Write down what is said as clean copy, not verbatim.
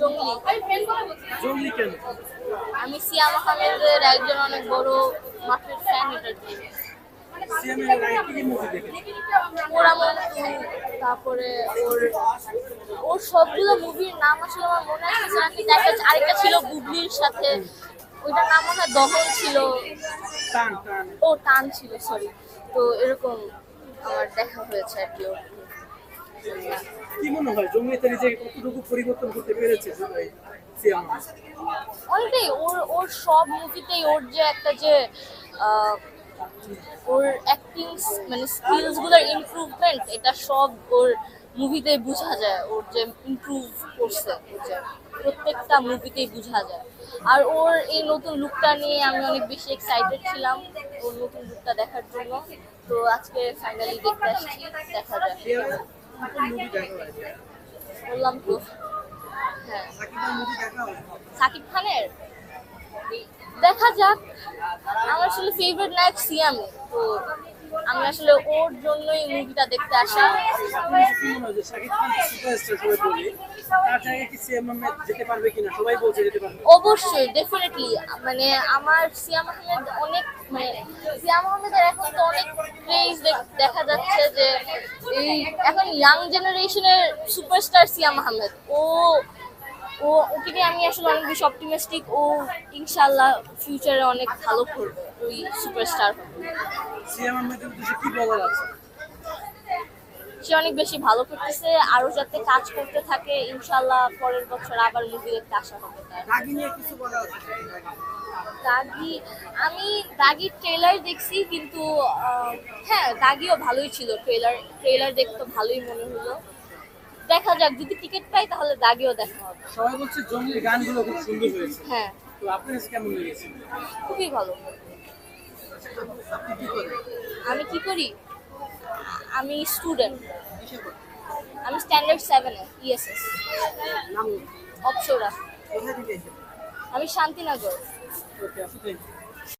জঙ্গলি। জঙ্গলি কেন? আমি সিয়াম আহমেদের একজন অনেক বড় মাঠের ফ্যান এটার জন্য। সিয়ামের আগে কি মুভি দেখেছেন? পোড়ামন 2, তারপরে ওর ওর সবগুলো মুভির নাম আসলে আমার মনে আসছে না, কিন্তু আরেকটা ছিল বুবলির সাথে, ওইটার নাম মনে হয় দহন ছিল। টান টান। ও টান ছিল, সরি। তো এরকম আমার দেখা হয়েছে আর কি ওর। কি মনে হয় জঙ্গলিতে নিজেকে কতটুকু পরিবর্তন করতে পেরেছে সিয়াম? অনেকটাই ওর সব মুভিতেই ওর যে একটা যে আহ, ওর অ্যাক্টিং মানে স্কিলস গুলোর ইমপ্রুভমেন্ট, এটা সব ওর মুভিতেই বোঝা যায়। ওর যে ইমপ্রুভ করছে, ওর যে প্রত্যেকটা মুভিতেই বোঝা যায়। আর ওর এই নতুন লুকটা নিয়ে আমি অনেক বেশি এক্সাইটেড ছিলাম, ওর নতুন লুকটা দেখার জন্য। তো আজকে ফাইনালি দেখতে আসছি, দেখা যাক। মুভি দেখা হয়? বললাম তো, হ্যাঁ। সাকিবের মুভি দেখা হয়? সাকিব খানের দেখা যাক। আমার আসলে ফেভারিট নায়ক সিয়াম, তো আমি আসলে ওর জন্যই মুভিটা দেখতে আসা। কি মনে হয় যে শাকিব খান সুপারস্টার সবাই বলে, তার জায়গায় কি সিয়াম আহমেদ যেতে পারবে কিনা? সবাই বলছে যেতে পারবে। অবশ্যই, ডেফিনেটলি। মানে আমার সিয়াম আহমেদ অনেক, মানে সিয়াম আহমেদের এখন তো অনেক ক্রেজ দেখা যাচ্ছে যে এই এখন ইয়াং জেনারেশনের সুপারস্টার সিয়াম আহমেদ। ওকে নিয়ে আমি আসলে অনেক বেশি অপটিমিস্টিক। ও ইনশাল্লাহ ফিউচারে অনেক ভালো করবে, ওই সুপারস্টার হবে। সিয়াম আহমেদের উদ্দেশ্যে কি বলার আছে? সে অনেক বেশি ভালো করতেছে, আরো যাতে কাজ করতে থাকে, ইনশাল্লাহ পরের বছর আবার মুভি দেখতে আসা হবে তার। দাগি নিয়ে কিছু বলার আছে? দাগি, আমি দাগির ট্রেলার দেখছি, কিন্তু হ্যাঁ দাগিও ভালোই ছিল। ট্রেলার দেখতে ভালোই মনে হলো। দেখা যাক, যদি টিকিট পাই তাহলে দাগিও দেখা হবে। সবাই বলছে জঙ্গলির গানগুলো খুব সুন্দর হয়েছে, হ্যাঁ, তো আপনার কাছে কেমন লেগেছে? খুবই ভালো। আপনি কি করেন? আমি কি করি? আমি স্টুডেন্ট। কিসে করেন? আমি স্ট্যান্ডার্ড 7-এ ইএসএস। নাম? অপসরা। কোথায় থেকে এসেছেন? আমি শান্তিনগর। ওকে, আপনি